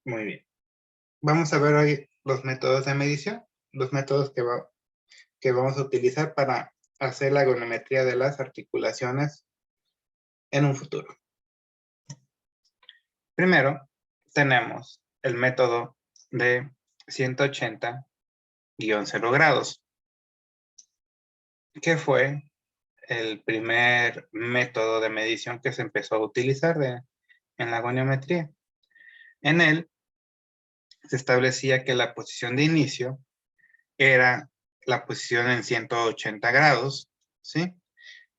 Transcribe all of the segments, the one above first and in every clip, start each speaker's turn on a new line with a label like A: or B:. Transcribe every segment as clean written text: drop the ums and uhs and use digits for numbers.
A: Muy bien. Vamos a ver hoy los métodos de medición, los métodos que vamos a utilizar para hacer la goniometría de las articulaciones en un futuro. Primero, tenemos el método de 180-0 grados, que fue el primer método de medición que se empezó a utilizar en la goniometría. En él se establecía que la posición de inicio era la posición en 180 grados, ¿sí?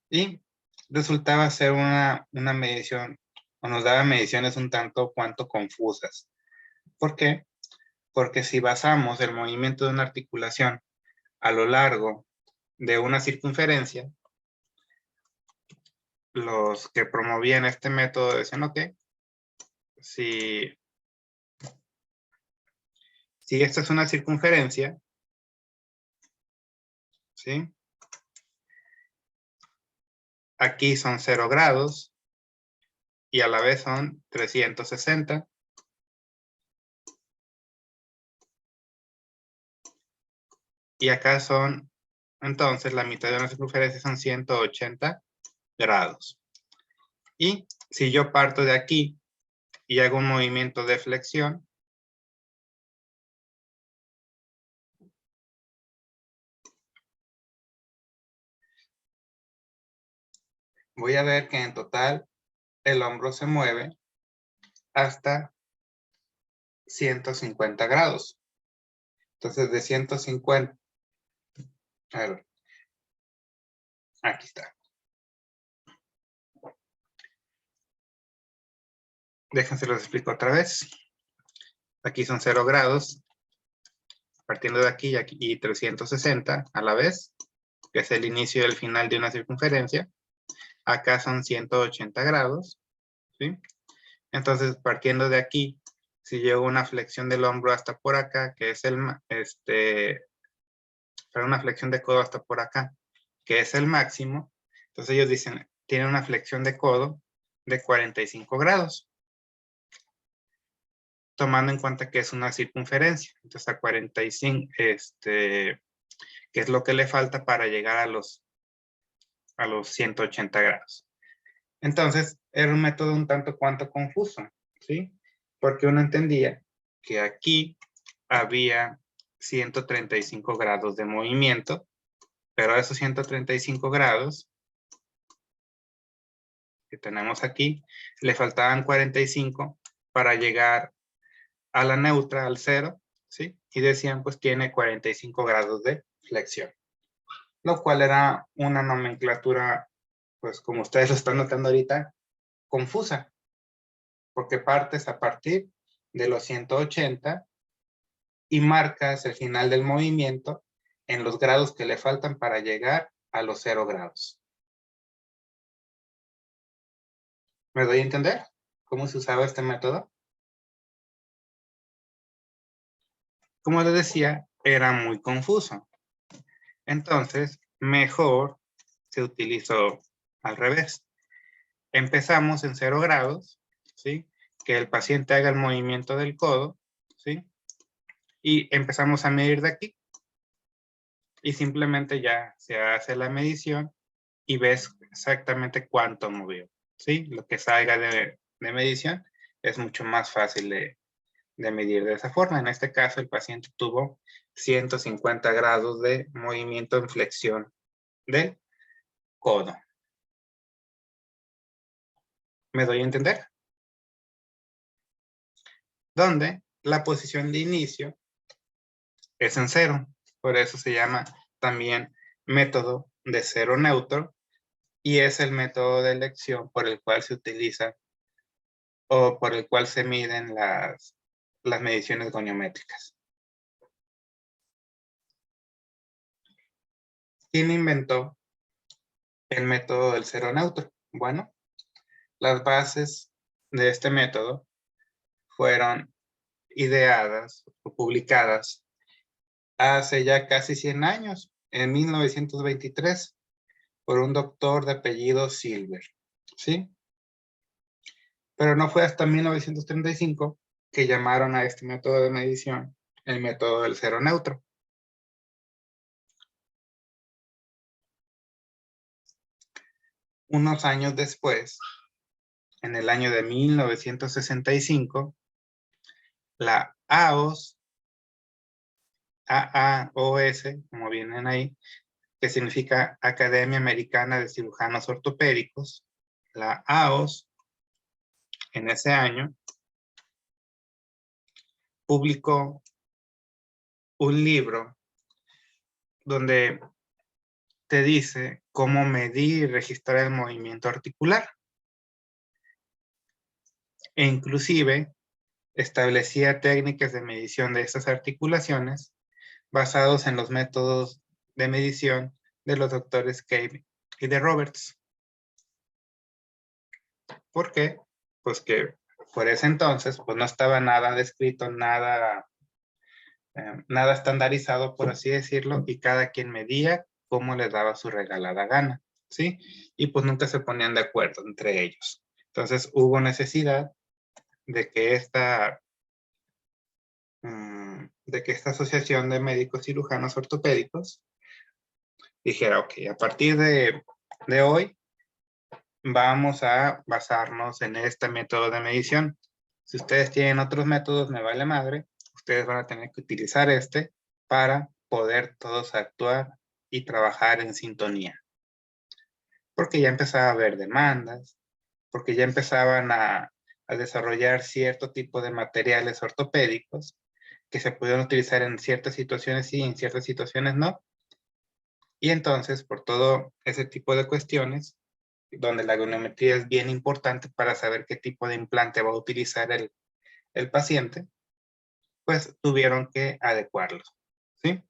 A: Y resultaba ser una medición, o nos daba mediciones un tanto cuanto confusas. ¿Por qué? Porque si basamos el movimiento de una articulación a lo largo de una circunferencia, los que promovían este método decían, ok, si esta es una circunferencia, ¿sí? Aquí son 0 grados y a la vez son 360. Y acá son, entonces, la mitad de una circunferencia son 180 grados. Y si yo parto de aquí y hago un movimiento de flexión, voy a ver que en total el hombro se mueve hasta 150 grados. Entonces, de 150, a ver, aquí está. Déjense los explico otra vez. Aquí son 0 grados, partiendo de aquí y 360 a la vez, que es el inicio y el final de una circunferencia. Acá son 180 grados, ¿sí? Entonces, partiendo de aquí, si llego una flexión del hombro hasta por acá, que es una flexión de codo hasta por acá, que es el máximo, entonces ellos dicen, tiene una flexión de codo de 45 grados, tomando en cuenta que es una circunferencia. Entonces, a 45, que es lo que le falta para llegar a los 180 grados. Entonces, era un método un tanto cuanto confuso, ¿sí? Porque uno entendía que aquí había 135 grados de movimiento, pero a esos 135 grados que tenemos aquí, le faltaban 45 para llegar a la neutra, al cero, ¿sí? Y decían, pues tiene 45 grados de flexión, lo cual era una nomenclatura, pues como ustedes lo están notando ahorita, confusa, porque partes a partir de los 180 y marcas el final del movimiento en los grados que le faltan para llegar a los 0 grados. ¿Me doy a entender cómo se usaba este método? Como les decía, era muy confuso. Entonces, mejor se utilizó al revés. Empezamos en 0 grados, ¿sí? Que el paciente haga el movimiento del codo, ¿sí? Y empezamos a medir de aquí. Y simplemente ya se hace la medición y ves exactamente cuánto movió, ¿sí? Lo que salga de medición es mucho más fácil de medir de esa forma. En este caso, el paciente tuvo 150 grados de movimiento en flexión del codo. ¿Me doy a entender? Donde la posición de inicio es en 0. Por eso se llama también método de 0 neutro y es el método de elección por el cual se utiliza o por el cual se miden las mediciones goniométricas. ¿Quién inventó el método del 0 neutro? Bueno, las bases de este método fueron ideadas o publicadas hace ya casi 100 años, en 1923, por un doctor de apellido Silver, ¿sí? Pero no fue hasta 1935 que llamaron a este método de medición el método del cero neutro. Unos años después, en el año de 1965, la AOS, como vienen ahí, que significa Academia Americana de Cirujanos Ortopédicos, la AOS, en ese año, publicó un libro donde te dice cómo medir y registrar el movimiento articular. E inclusive establecía técnicas de medición de estas articulaciones basados en los métodos de medición de los doctores Cave y de Roberts. ¿Por qué? Pues que por ese entonces pues no estaba nada descrito, nada estandarizado, por así decirlo, y cada quien medía cómo les daba su regalada gana, ¿sí? Y pues nunca se ponían de acuerdo entre ellos. Entonces hubo necesidad de que esta asociación de médicos cirujanos ortopédicos dijera, ok, a partir de hoy vamos a basarnos en este método de medición. Si ustedes tienen otros métodos, me vale madre, ustedes van a tener que utilizar este para poder todos actuar y trabajar en sintonía. Porque ya empezaba a haber demandas, porque ya empezaban a desarrollar cierto tipo de materiales ortopédicos que se pudieron utilizar en ciertas situaciones sí, en ciertas situaciones no. Y entonces, por todo ese tipo de cuestiones, donde la goniometría es bien importante para saber qué tipo de implante va a utilizar el paciente, pues tuvieron que adecuarlo, ¿sí?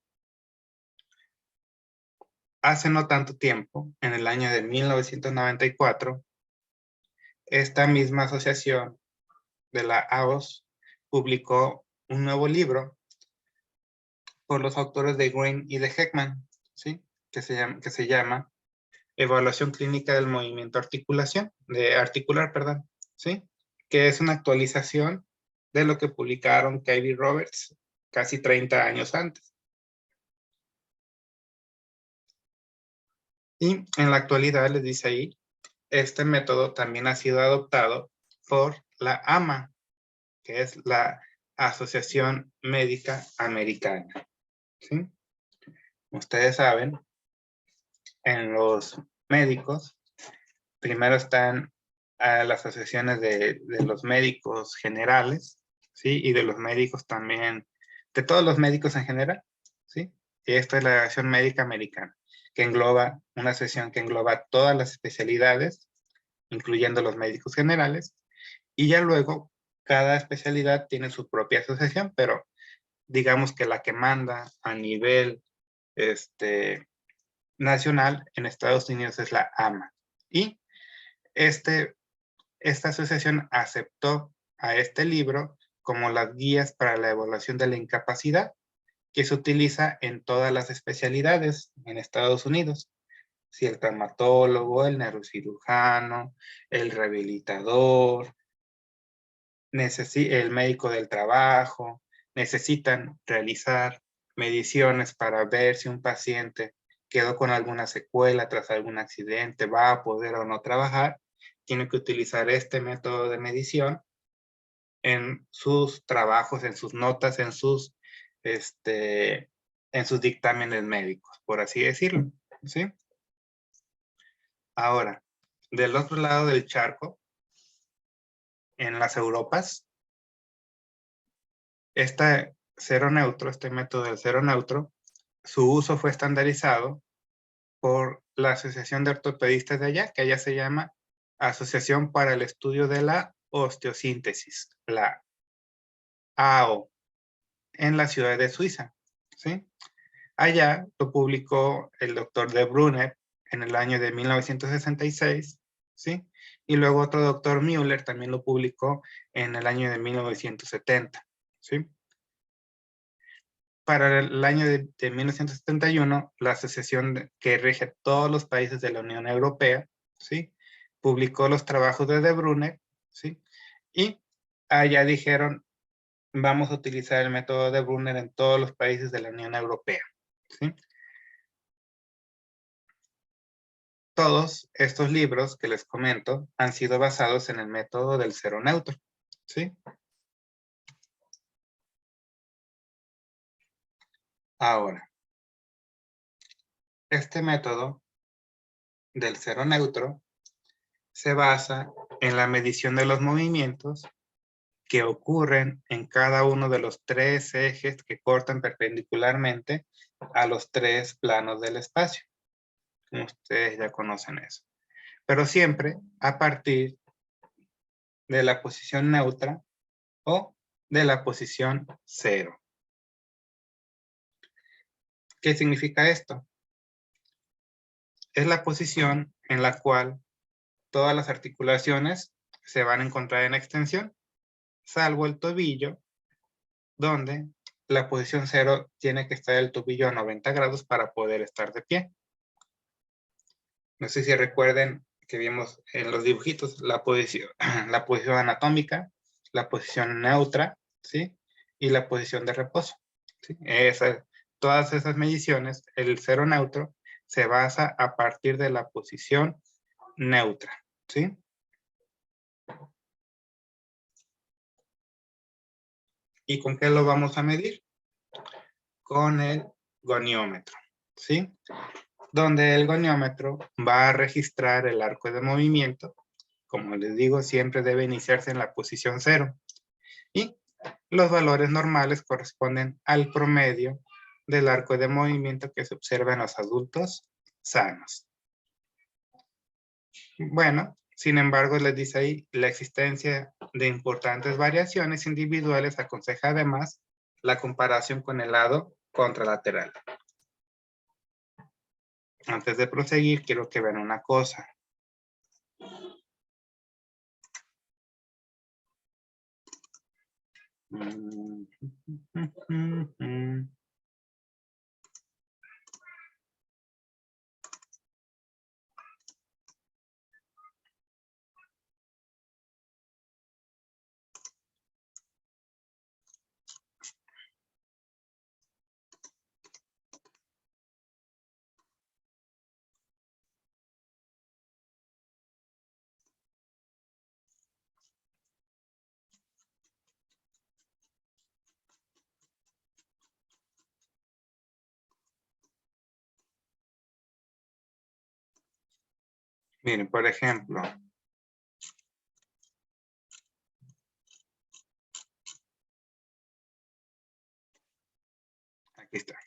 A: Hace no tanto tiempo, en el año de 1994, esta misma asociación de la AOS publicó un nuevo libro por los autores de Green y de Heckman, ¿sí? Que se llama Evaluación Clínica del Movimiento Articular, perdón, ¿sí? Que es una actualización de lo que publicaron Cave y Roberts casi 30 años antes. Y en la actualidad, les dice ahí, este método también ha sido adoptado por la AMA, que es la Asociación Médica Americana, ¿sí? Ustedes saben, en los médicos, primero están las asociaciones de los médicos generales, ¿sí? Y de los médicos también, de todos los médicos en general, ¿sí? Y esta es la Asociación Médica Americana, que engloba una asociación que engloba todas las especialidades, incluyendo los médicos generales, y ya luego cada especialidad tiene su propia asociación, pero digamos que la que manda a nivel nacional en Estados Unidos es la AMA. Y esta asociación aceptó a este libro como las guías para la evaluación de la incapacidad que se utiliza en todas las especialidades en Estados Unidos. Si el traumatólogo, el neurocirujano, el rehabilitador, el médico del trabajo, necesitan realizar mediciones para ver si un paciente quedó con alguna secuela tras algún accidente, va a poder o no trabajar, tiene que utilizar este método de medición en sus trabajos, en sus notas, en sus dictámenes médicos, por así decirlo, ¿sí? Ahora, del otro lado del charco, en las Europas, este método del cero neutro, su uso fue estandarizado por la Asociación de Ortopedistas de allá, que allá se llama Asociación para el Estudio de la Osteosíntesis, la AO, en la ciudad de Suiza, ¿sí? Allá lo publicó el doctor de Brunner en el año de 1966, ¿sí? Y luego otro doctor Müller también lo publicó en el año de 1970, ¿sí? Para el año de 1971, la asociación que rige todos los países de la Unión Europea, ¿sí? Publicó los trabajos de Brunner, ¿sí? Y allá dijeron, vamos a utilizar el método de Brunner en todos los países de la Unión Europea, ¿sí? Todos estos libros que les comento han sido basados en el método del cero neutro, ¿sí? Ahora, este método del cero neutro se basa en la medición de los movimientos que ocurren en cada uno de los tres ejes que cortan perpendicularmente a los tres planos del espacio. Como ustedes ya conocen eso. Pero siempre a partir de la posición neutra o de la posición cero. ¿Qué significa esto? Es la posición en la cual todas las articulaciones se van a encontrar en extensión, salvo el tobillo, donde la posición cero tiene que estar el tobillo a 90 grados para poder estar de pie. No sé si recuerden que vimos en los dibujitos la posición anatómica, la posición neutra, ¿sí? Y la posición de reposo, ¿sí? Todas esas mediciones, el cero neutro, se basa a partir de la posición neutra, ¿sí? ¿Y con qué lo vamos a medir? Con el goniómetro, ¿sí? Donde el goniómetro va a registrar el arco de movimiento. Como les digo, siempre debe iniciarse en la posición cero. Y los valores normales corresponden al promedio del arco de movimiento que se observa en los adultos sanos. Bueno, sin embargo, les dice ahí, la existencia de importantes variaciones individuales aconseja además la comparación con el lado contralateral. Antes de proseguir, quiero que vean una cosa. Miren, por ejemplo, aquí está.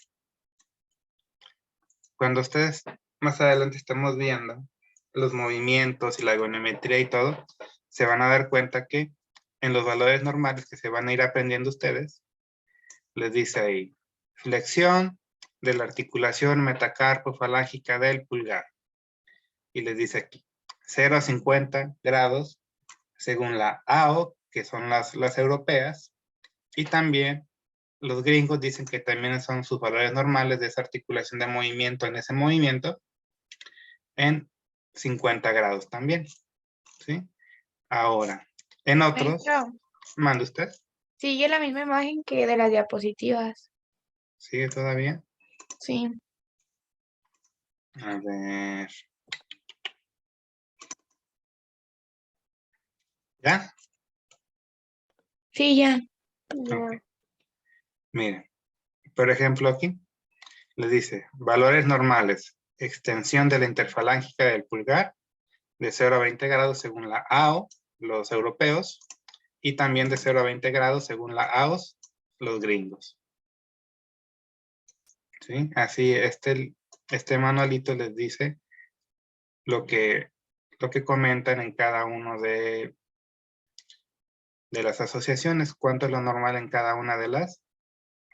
A: Cuando ustedes más adelante estemos viendo los movimientos y la goniometría y todo, se van a dar cuenta que en los valores normales que se van a ir aprendiendo ustedes, les dice ahí, flexión de la articulación metacarpofalángica del pulgar. Y les dice aquí, 0 a 50 grados según la AO, que son las europeas, y también los gringos dicen que también son sus valores normales de esa articulación de movimiento en ese movimiento en 50 grados también, ¿sí? Ahora, en otros,
B: Maestro,
A: ¿manda usted?
B: sigue la misma imagen que de las diapositivas.
A: ¿Sigue todavía?
B: Sí.
A: A ver. ¿Ya?
B: Sí, ya.
A: Ok. Miren, por ejemplo aquí, les dice, valores normales, extensión de la interfalángica del pulgar de 0 a 20 grados según la AO, los europeos, y también de 0 a 20 grados según la AOS, los gringos. ¿Sí? Así, este manualito les dice lo que comentan en cada uno de las asociaciones, cuánto es lo normal en cada una de las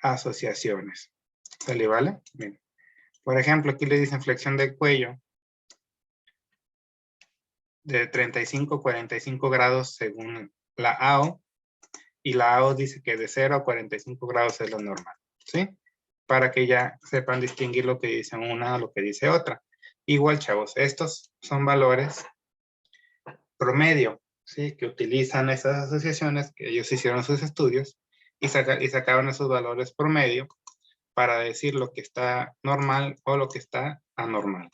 A: asociaciones. ¿Sale, vale? Bien. Por ejemplo, aquí le dicen flexión del cuello de 35 a 45 grados según la AO, y la AO dice que de 0 a 45 grados es lo normal, ¿sí? Para que ya sepan distinguir lo que dice una o lo que dice otra. Igual, chavos, estos son valores promedio, ¿sí? Que utilizan esas asociaciones, que ellos hicieron sus estudios, y sacaban esos valores promedio para decir lo que está normal o lo que está anormal.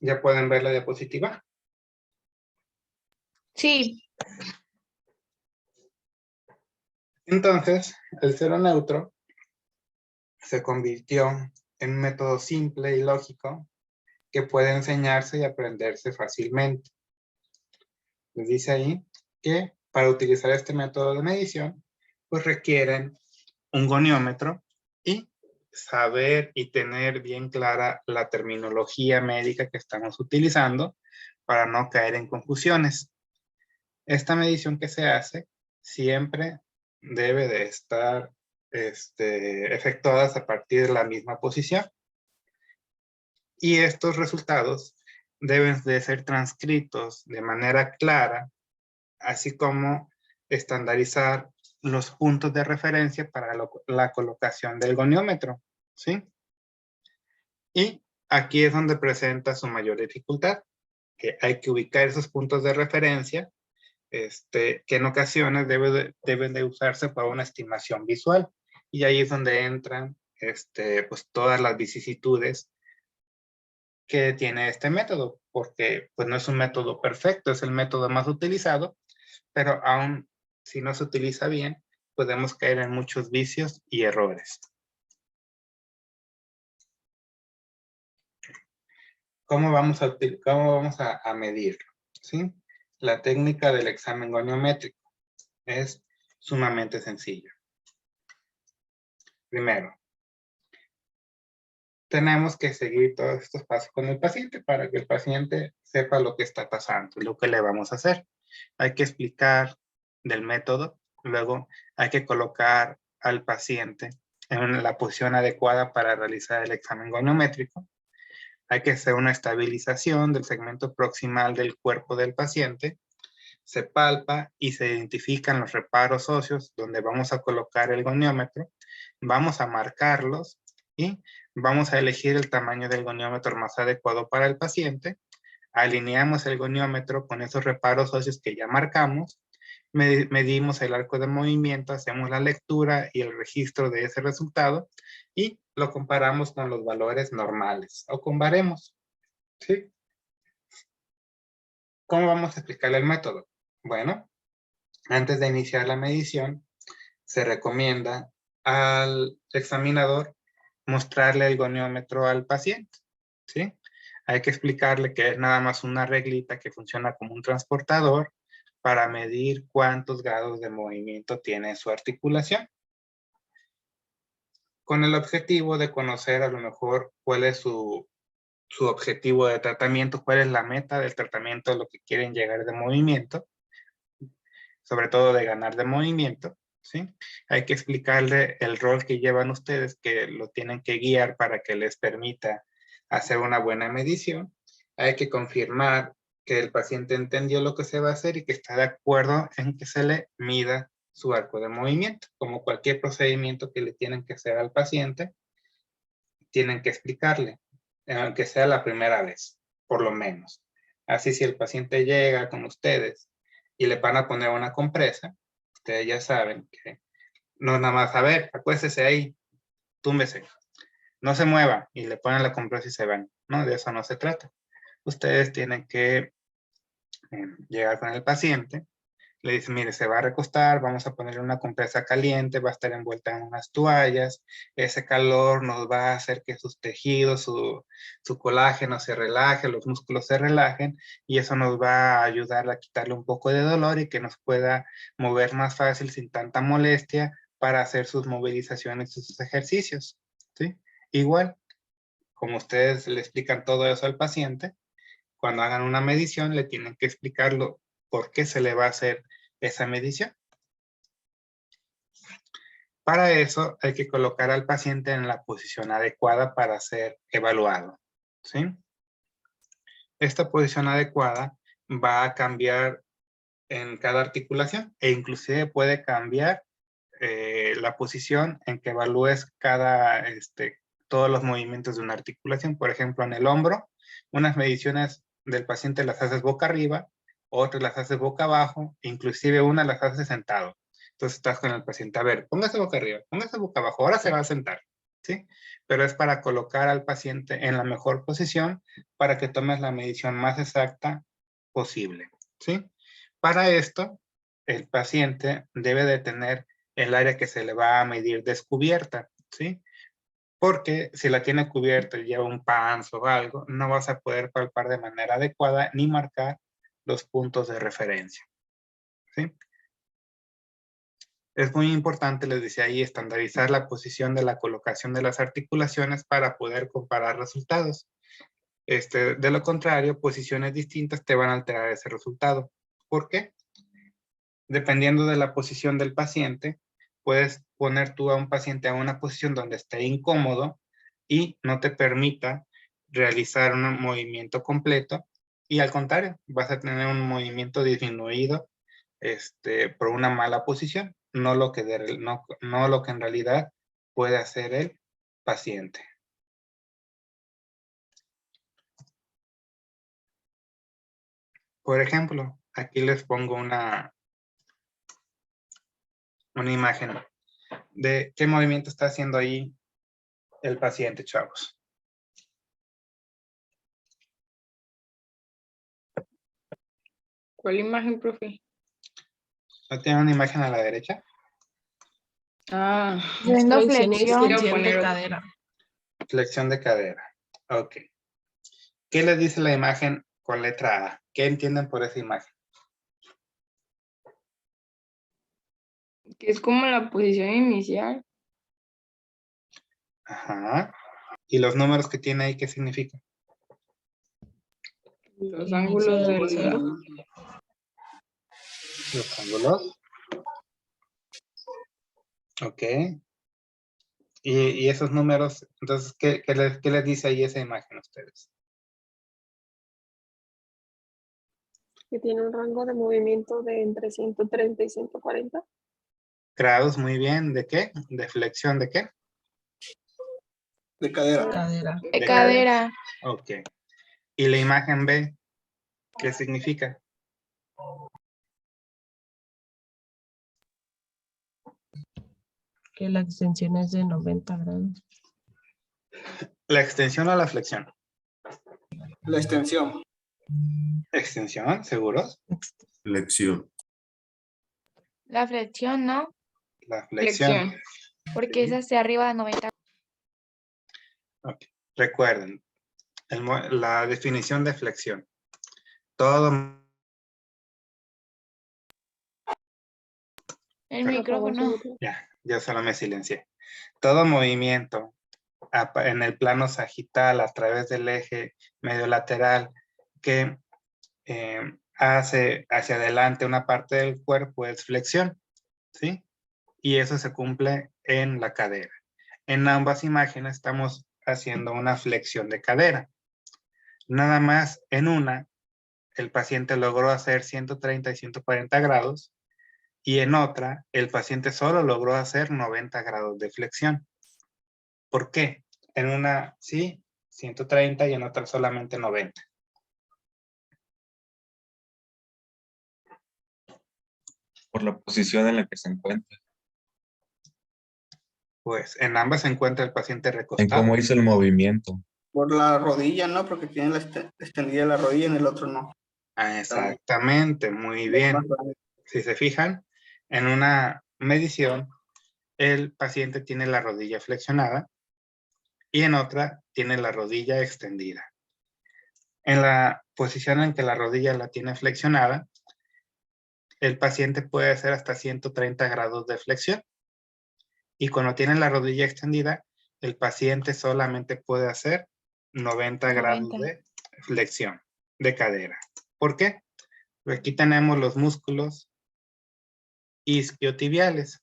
A: ¿Ya pueden ver la diapositiva?
B: Sí,
A: Entonces, el cero neutro se convirtió en un método simple y lógico que puede enseñarse y aprenderse fácilmente. Les dice ahí que para utilizar este método de medición, pues requieren un goniómetro y saber y tener bien clara la terminología médica que estamos utilizando para no caer en confusiones. Esta medición que se hace siempre debe de estar efectuadas a partir de la misma posición. Y estos resultados deben de ser transcritos de manera clara, así como estandarizar los puntos de referencia para la colocación del goniómetro, ¿sí? Y aquí es donde presenta su mayor dificultad, que hay que ubicar esos puntos de referencia, que en ocasiones deben de usarse para una estimación visual. Y ahí es donde entran pues todas las vicisitudes que tiene este método, porque pues no es un método perfecto, es el método más utilizado, pero aún si no se utiliza bien, podemos caer en muchos vicios y errores. ¿Cómo vamos a medirlo? ¿Sí? La técnica del examen goniométrico es sumamente sencilla. Primero, tenemos que seguir todos estos pasos con el paciente para que el paciente sepa lo que está pasando y lo que le vamos a hacer. Hay que explicar del método, luego hay que colocar al paciente en la posición adecuada para realizar el examen goniométrico. Hay que hacer una estabilización del segmento proximal del cuerpo del paciente. Se palpa y se identifican los reparos óseos donde vamos a colocar el goniómetro. Vamos a marcarlos y vamos a elegir el tamaño del goniómetro más adecuado para el paciente. Alineamos el goniómetro con esos reparos óseos que ya marcamos. Medimos el arco de movimiento, hacemos la lectura y el registro de ese resultado y lo comparamos con los valores normales o con baremos. ¿Sí? ¿Cómo vamos a explicarle el método? Bueno, antes de iniciar la medición, se recomienda al examinador mostrarle el goniómetro al paciente, ¿sí? Hay que explicarle que es nada más una reglita que funciona como un transportador para medir cuántos grados de movimiento tiene su articulación, con el objetivo de conocer a lo mejor cuál es su objetivo de tratamiento, cuál es la meta del tratamiento, lo que quieren llegar de movimiento, sobre todo de ganar de movimiento, ¿sí? Hay que explicarle el rol que llevan ustedes, que lo tienen que guiar para que les permita hacer una buena medición. Hay que confirmar que el paciente entendió lo que se va a hacer y que está de acuerdo en que se le mida su arco de movimiento. Como cualquier procedimiento que le tienen que hacer al paciente, tienen que explicarle, aunque sea la primera vez, por lo menos. Así si el paciente llega con ustedes y le van a poner una compresa, ustedes ya saben que no es nada más, a ver, acuéstese ahí, túmbese, no se mueva y le ponen la compresa y se van. No, de eso no se trata. Ustedes tienen que llegar con el paciente, le dice, mire, se va a recostar, vamos a ponerle una compresa caliente, va a estar envuelta en unas toallas, ese calor nos va a hacer que sus tejidos, su colágeno se relaje, los músculos se relajen, y eso nos va a ayudar a quitarle un poco de dolor y que nos pueda mover más fácil sin tanta molestia para hacer sus movilizaciones y sus ejercicios, ¿sí? Igual, como ustedes le explican todo eso al paciente, cuando hagan una medición le tienen que explicarlo por qué se le va a hacer esa medición. Para eso hay que colocar al paciente en la posición adecuada para ser evaluado, ¿sí? Esta posición adecuada va a cambiar en cada articulación e inclusive puede cambiar la posición en que evalúes todos los movimientos de una articulación. Por ejemplo, en el hombro, unas mediciones del paciente las haces boca arriba, otras las haces boca abajo, inclusive una las haces sentado. Entonces estás con el paciente, a ver, póngase boca arriba, póngase boca abajo, ahora se va a sentar, ¿sí? Pero es para colocar al paciente en la mejor posición para que tomes la medición más exacta posible, ¿sí? Para esto, el paciente debe de tener el área que se le va a medir descubierta, ¿sí? Porque si la tiene cubierta y lleva un pants o algo, no vas a poder palpar de manera adecuada ni marcar los puntos de referencia, ¿sí? Es muy importante, les decía ahí, estandarizar la posición de la colocación de las articulaciones para poder comparar resultados. De lo contrario, posiciones distintas te van a alterar ese resultado. ¿Por qué? Dependiendo de la posición del paciente, puedes poner tú a un paciente a una posición donde esté incómodo y no te permita realizar un movimiento completo, y al contrario, vas a tener un movimiento disminuido por una mala posición, no lo que en realidad puede hacer el paciente. Por ejemplo, aquí les pongo una imagen de qué movimiento está haciendo ahí el paciente, chavos.
C: ¿Cuál imagen, profe?
A: ¿No tiene una imagen a la derecha?
C: Ah,
B: Haciendo
C: flexión y
B: flexión.
C: extensión
D: de
C: de
D: cadera.
A: Flexión de cadera. Ok. ¿Qué les dice la imagen con letra A? ¿Qué entienden por esa imagen?
C: que es como la posición inicial.
A: Ajá. ¿Y los números que tiene ahí qué significan?
C: Los
D: Inicio
C: ángulos
D: del
C: del...
D: cero.
A: Los ángulos. Ok. Y esos números, entonces, ¿qué les dice ahí esa imagen a ustedes?
E: Que tiene un rango de movimiento de entre 130 y 140.
A: Grados, muy bien. ¿De qué? ¿De flexión de qué?
F: De cadera.
D: Cadera.
B: De cadera.
A: Ok. ¿Y la imagen B? ¿Qué significa?
D: Que la extensión es de 90 grados.
A: ¿La extensión o la flexión?
F: La extensión.
A: ¿Extensión? ¿Seguros?
G: Flexión.
B: La flexión, ¿no?
A: La flexión.
C: Flexión.
B: Porque es hacia arriba de 90.
A: Ok. Recuerden, la definición de flexión. Todo
B: El micrófono.
A: ya solo me silencié. Todo movimiento en el plano sagital a través del eje medio lateral que hace hacia adelante una parte del cuerpo es flexión, ¿sí? Y eso se cumple en la cadera. En ambas imágenes estamos haciendo una flexión de cadera. Nada más en una, el paciente logró hacer 130 y 140 grados, y en otra, el paciente solo logró hacer 90 grados de flexión. ¿Por qué? En una, sí, 130 y en otra solamente 90.
H: Por la posición en la que se encuentra.
A: Pues en ambas se encuentra el paciente
H: En
A: recostado.
H: cómo hizo el movimiento.
F: Por la rodilla, ¿no? Porque tiene la extendida la rodilla, en el otro no.
A: Ah, exactamente, muy bien. Si se fijan, en una medición, el paciente tiene la rodilla flexionada y en otra tiene la rodilla extendida. En la posición en que la rodilla la tiene flexionada, el paciente puede hacer hasta 130 grados de flexión. Y cuando tiene la rodilla extendida, el paciente solamente puede hacer 90 grados de flexión de cadera. ¿Por qué? Pues aquí tenemos los músculos isquiotibiales.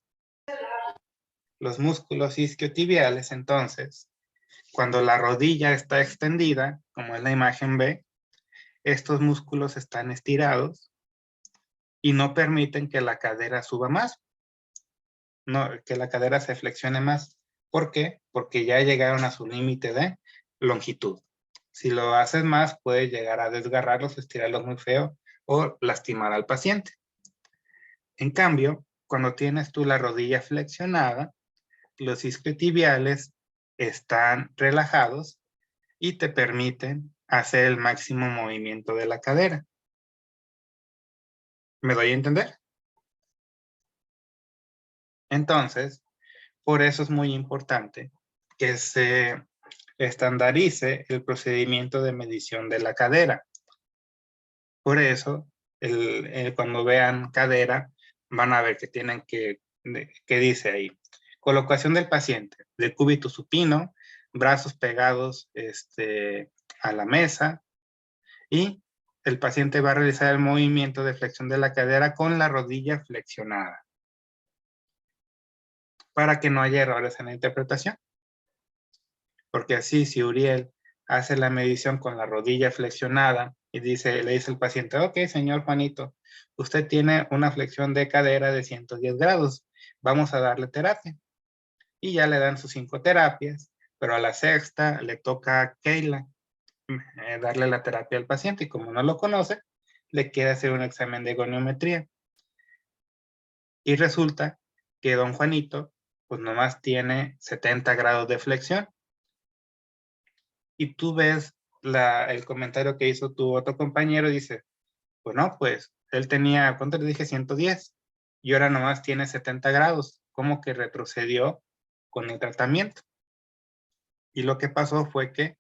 A: Los músculos isquiotibiales, entonces, cuando la rodilla está extendida, como es la imagen B, estos músculos están estirados y no permiten que la cadera suba más, no, que la cadera se flexione más. ¿Por qué? Porque ya llegaron a su límite de longitud, Si lo haces más, puede llegar a desgarrarlos, estirarlos muy feo o lastimar al paciente. En cambio, cuando tienes tú la rodilla flexionada, los isquiotibiales están relajados y te permiten hacer el máximo movimiento de la cadera. ¿Me doy a entender? Entonces, por eso es muy importante que se estandarice el procedimiento de medición de la cadera. Por eso, cuando vean cadera, van a ver que tienen que dice ahí, colocación del paciente, de cúbito supino, brazos pegados a la mesa, y el paciente va a realizar el movimiento de flexión de la cadera con la rodilla flexionada, para que no haya errores en la interpretación. Porque así, si Uriel hace la medición con la rodilla flexionada y le dice al paciente, ok, señor Juanito, usted tiene una flexión de cadera de 110 grados, vamos a darle terapia. Y ya le dan sus 5 terapias, pero a la sexta le toca a Keila darle la terapia al paciente, y como no lo conoce, le quiere hacer un examen de goniometría. Y resulta que don Juanito, pues nomás tiene 70 grados de flexión. Y tú ves el comentario que hizo tu otro compañero, dice, bueno, pues él tenía, ¿cuánto le dije? 110, y ahora nomás tiene 70 grados, como que retrocedió con el tratamiento. Y lo que pasó fue que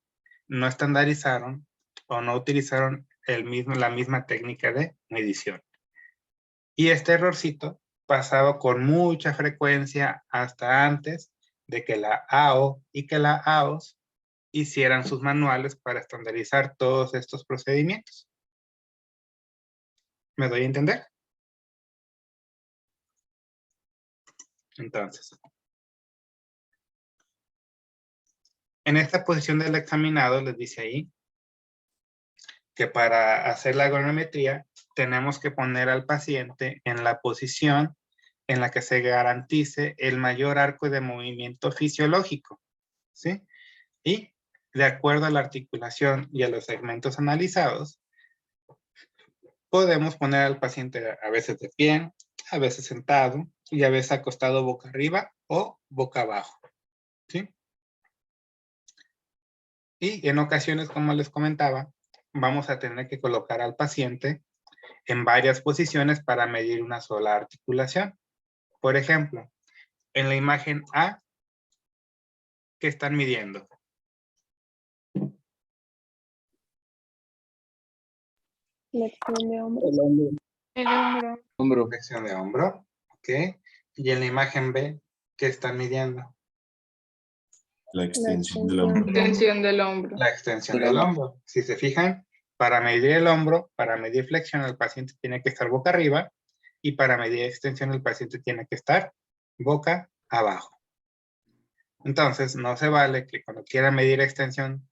A: no estandarizaron o no utilizaron la misma técnica de medición. Y este errorcito pasaba con mucha frecuencia hasta antes de que la AO y que la AOS hicieran sus manuales para estandarizar todos estos procedimientos. ¿Me doy a entender? Entonces, en esta posición del examinado les dice ahí que para hacer la ergonometría tenemos que poner al paciente en la posición en la que se garantice el mayor arco de movimiento fisiológico, ¿sí? Y de acuerdo a la articulación y a los segmentos analizados, podemos poner al paciente a veces de pie, a veces sentado y a veces acostado boca arriba o boca abajo, ¿sí? Y en ocasiones, como les comentaba, vamos a tener que colocar al paciente en varias posiciones para medir una sola articulación. Por ejemplo, en la imagen A, ¿qué están midiendo?
E: Flexión de hombros.
B: El hombro.
F: Hombro.
A: Flexión de hombro, ¿ok? Y en la imagen B, ¿qué están midiendo?
G: La extensión del
E: extensión.
G: hombro.
C: Extensión del hombro.
A: La extensión del hombro. Si se fijan, para medir el hombro, para medir flexión, el paciente tiene que estar boca arriba, y para medir extensión, el paciente tiene que estar boca abajo. Entonces, no se vale que cuando quiera medir extensión,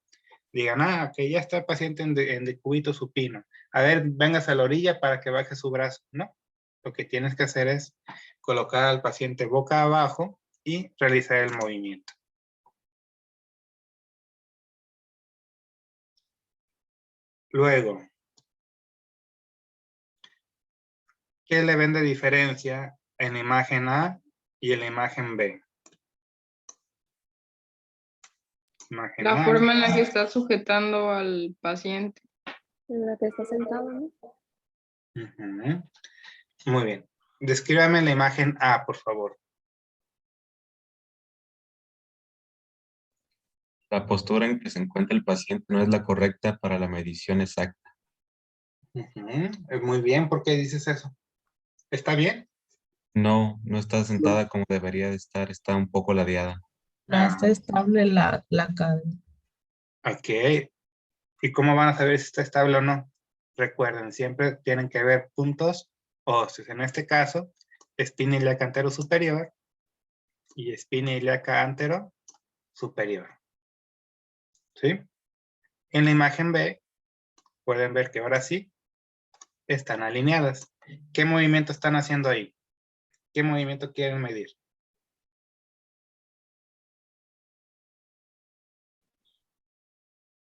A: digan, que ya está el paciente en decúbito supino. A ver, véngase a la orilla para que baje su brazo. No, lo que tienes que hacer es colocar al paciente boca abajo y realizar el movimiento. Luego, ¿qué le ven de diferencia en la imagen A y en la imagen B? Imagen
C: La
A: A.
C: forma en la que está sujetando al paciente.
E: En la que está sentado, ¿no?
A: Ujú. Muy bien. Descríbame la imagen A, por favor.
H: La postura en que se encuentra el paciente no es la correcta para la medición exacta.
A: Muy bien, ¿por qué dices eso? ¿Está bien?
H: No, no está sentada como debería de estar, está un poco ladeada.
D: No está estable la cadera.
A: Ok. ¿Y cómo van a saber si está estable o no? Recuerden, siempre tienen que ver puntos óseos. En este caso, espina ilíaca antero superior y espina ilíaca antero superior. ¿Sí? En la imagen B, pueden ver que ahora sí están alineadas. ¿Qué movimiento están haciendo ahí? ¿Qué movimiento quieren medir?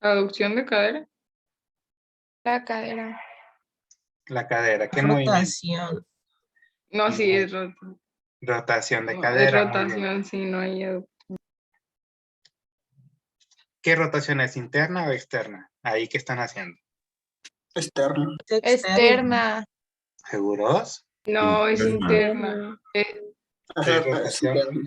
C: Aducción de cadera.
B: La cadera.
A: La cadera, ¿qué movimiento?
D: Rotación.
C: No, sí,
A: Muy-
C: es
A: Rotación de
C: es
A: cadera, muy bien.
C: rotación, sí, no hay
A: ¿Qué rotación es, interna o externa? Ahí, ¿qué están haciendo?
F: Externo.
B: Externa.
A: ¿Seguros?
C: No, es
H: Interna.
C: interna.
F: Ajá,
A: Es rotación,
F: externo.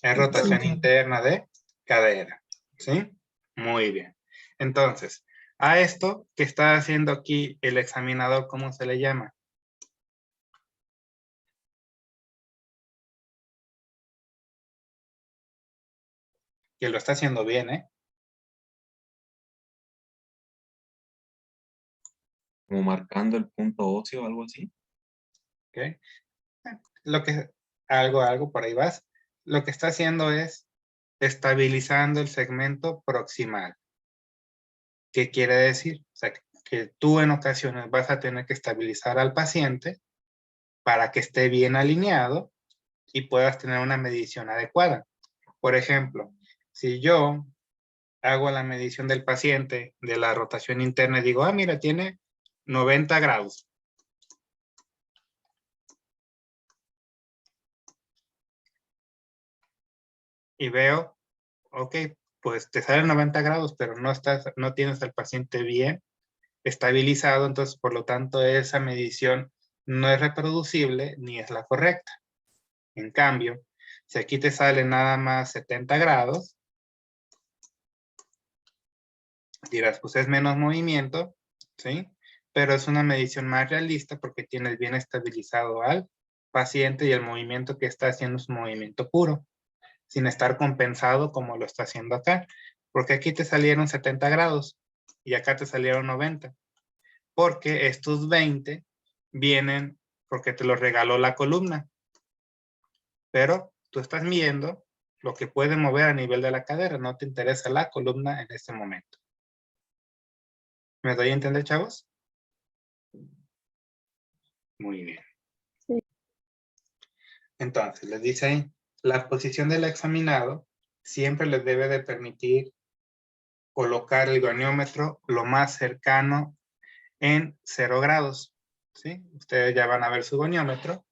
A: es rotación
D: Interna.
A: interna de cadera. ¿Sí? Muy bien. Entonces, a esto que está haciendo aquí el examinador, ¿cómo se le llama? Que lo está haciendo bien, ¿eh?
H: Como marcando el punto óseo o algo así.
A: ¿Ok? Lo que, algo, por ahí vas. Lo que está haciendo es estabilizando el segmento proximal. ¿Qué quiere decir? O sea, que tú en ocasiones vas a tener que estabilizar al paciente para que esté bien alineado y puedas tener una medición adecuada. Por ejemplo, si yo hago la medición del paciente de la rotación interna y digo, mira, tiene 90 grados. Y veo, ok, pues te sale 90 grados, pero no tienes al paciente bien estabilizado, entonces por lo tanto esa medición no es reproducible ni es la correcta. En cambio, si aquí te sale nada más 70 grados, dirás, pues es menos movimiento, ¿sí? Pero es una medición más realista porque tienes bien estabilizado al paciente y el movimiento que está haciendo es un movimiento puro, sin estar compensado como lo está haciendo acá. Porque aquí te salieron 70 grados y acá te salieron 90. Porque estos 20 vienen porque te los regaló la columna. Pero tú estás midiendo lo que puede mover a nivel de la cadera, no te interesa la columna en este momento. ¿Me doy a entender, chavos? Muy bien.
E: Sí.
A: Entonces, les dice ahí, la posición del examinado siempre les debe de permitir colocar el goniómetro lo más cercano en 0 grados. ¿Sí? Ustedes ya van a ver su goniómetro.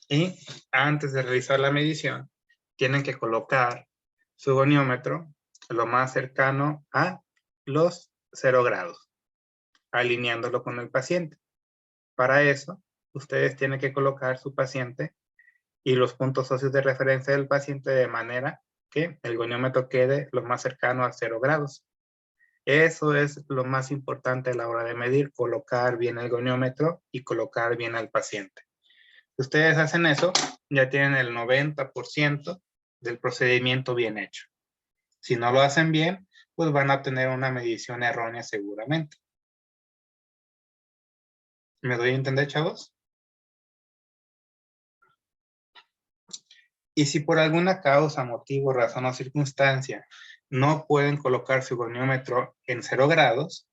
A: Y antes de realizar la medición, tienen que colocar su goniómetro lo más cercano a los 0 grados, alineándolo con el paciente. Para eso, ustedes tienen que colocar su paciente y los puntos óseos de referencia del paciente de manera que el goniómetro quede lo más cercano a 0 grados. Eso es lo más importante a la hora de medir, colocar bien el goniómetro y colocar bien al paciente. Si ustedes hacen eso, ya tienen el 90% del procedimiento bien hecho. Si no lo hacen bien, pues van a tener una medición errónea seguramente. ¿Me doy a entender, chavos? Y si por alguna causa, motivo, razón o circunstancia no pueden colocar su goniómetro en 0 grados,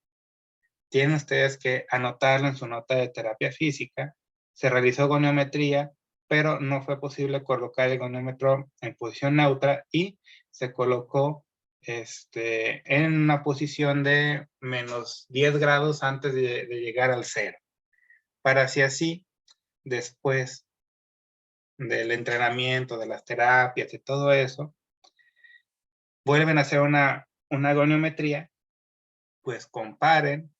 A: tienen ustedes que anotarlo en su nota de terapia física. Se realizó goniometría, pero no fue posible colocar el goniómetro en posición neutra y se colocó en una posición de menos 10 grados antes de llegar al 0. Para así, después del entrenamiento, de las terapias, de todo eso, vuelven a hacer una goniometría, pues comparen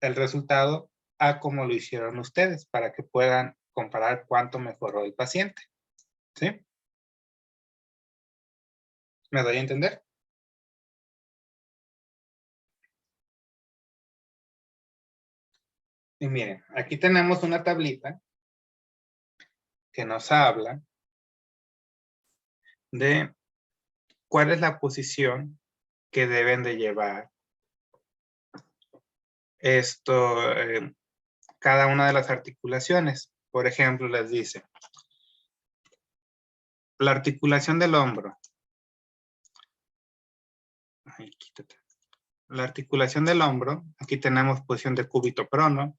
A: el resultado a como lo hicieron ustedes para que puedan comparar cuánto mejoró el paciente. ¿Sí? ¿Me doy a entender? Y miren, aquí tenemos una tablita que nos habla de cuál es la posición que deben de llevar cada una de las articulaciones. Por ejemplo, les dice, la articulación del hombro. Ay, quítate. La articulación del hombro, aquí tenemos posición de cúbito prono,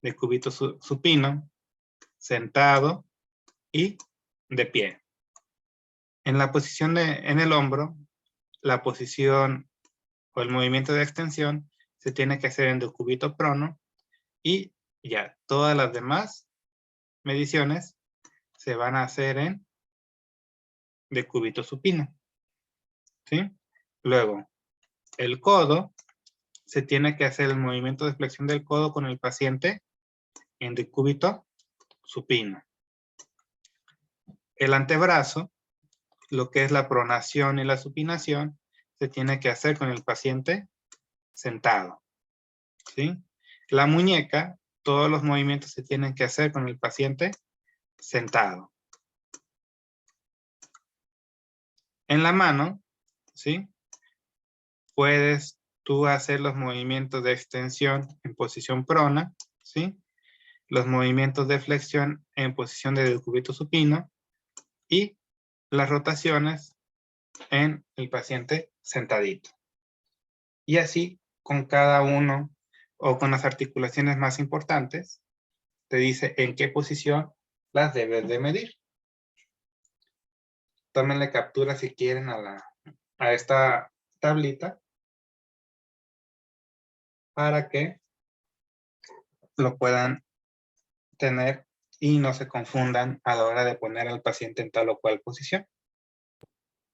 A: de cúbito supino, sentado y de pie. En la posición en el hombro, la posición o el movimiento de extensión se tiene que hacer en decúbito prono y ya todas las demás mediciones se van a hacer en decúbito supino. ¿Sí? Luego, el codo, se tiene que hacer el movimiento de flexión del codo con el paciente en decúbito supino. El antebrazo, lo que es la pronación y la supinación, se tiene que hacer con el paciente sentado. ¿Sí? La muñeca, todos los movimientos se tienen que hacer con el paciente sentado. En la mano, ¿sí? Puedes tú hacer los movimientos de extensión en posición prona, ¿sí? Los movimientos de flexión en posición de decúbito supino y las rotaciones en el paciente sentadito. Y así con cada uno o con las articulaciones más importantes, te dice en qué posición las debes de medir. Tómenle captura si quieren a esta tablita para que lo puedan tener y no se confundan a la hora de poner al paciente en tal o cual posición.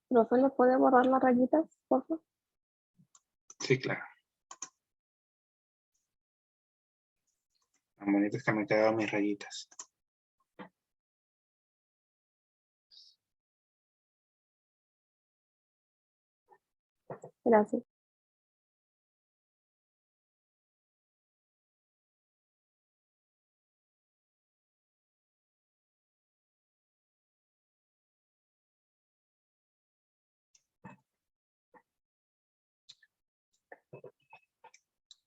E: Profe, ¿le puede borrar las rayitas, por favor?
A: Sí, claro. Tan bonitas que me quedaron mis rayitas.
E: Gracias.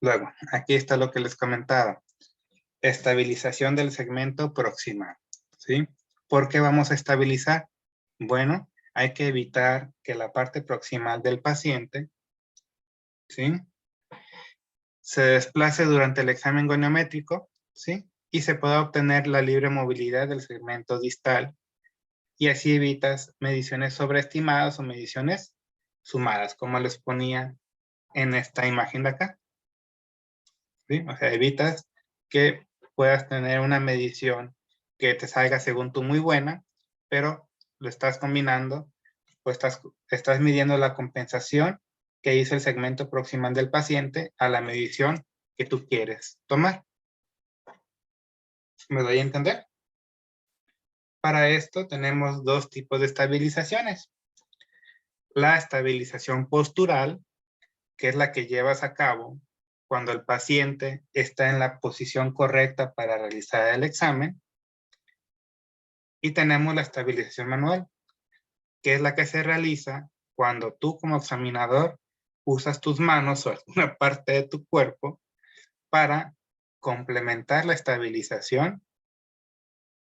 A: Luego, aquí está lo que les comentaba. Estabilización del segmento proximal, ¿sí? ¿Por qué vamos a estabilizar? Bueno, hay que evitar que la parte proximal del paciente, ¿sí? Se desplace durante el examen goniométrico, ¿sí? Y se pueda obtener la libre movilidad del segmento distal y así evitas mediciones sobreestimadas o mediciones sumadas, como les ponía en esta imagen de acá. ¿Sí? O sea, evitas que puedas tener una medición que te salga según tú muy buena, pero lo estás combinando o estás midiendo la compensación que hizo el segmento proximal del paciente a la medición que tú quieres tomar. ¿Me doy a entender? Para esto tenemos dos tipos de estabilizaciones. La estabilización postural, que es la que llevas a cabo cuando el paciente está en la posición correcta para realizar el examen. Y tenemos la estabilización manual, que es la que se realiza cuando tú como examinador usas tus manos o alguna parte de tu cuerpo para complementar la estabilización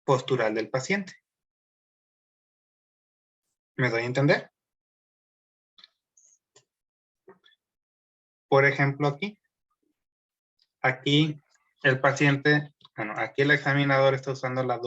A: postural del paciente. ¿Me doy a entender? Por ejemplo, aquí el paciente, bueno, aquí el examinador está usando las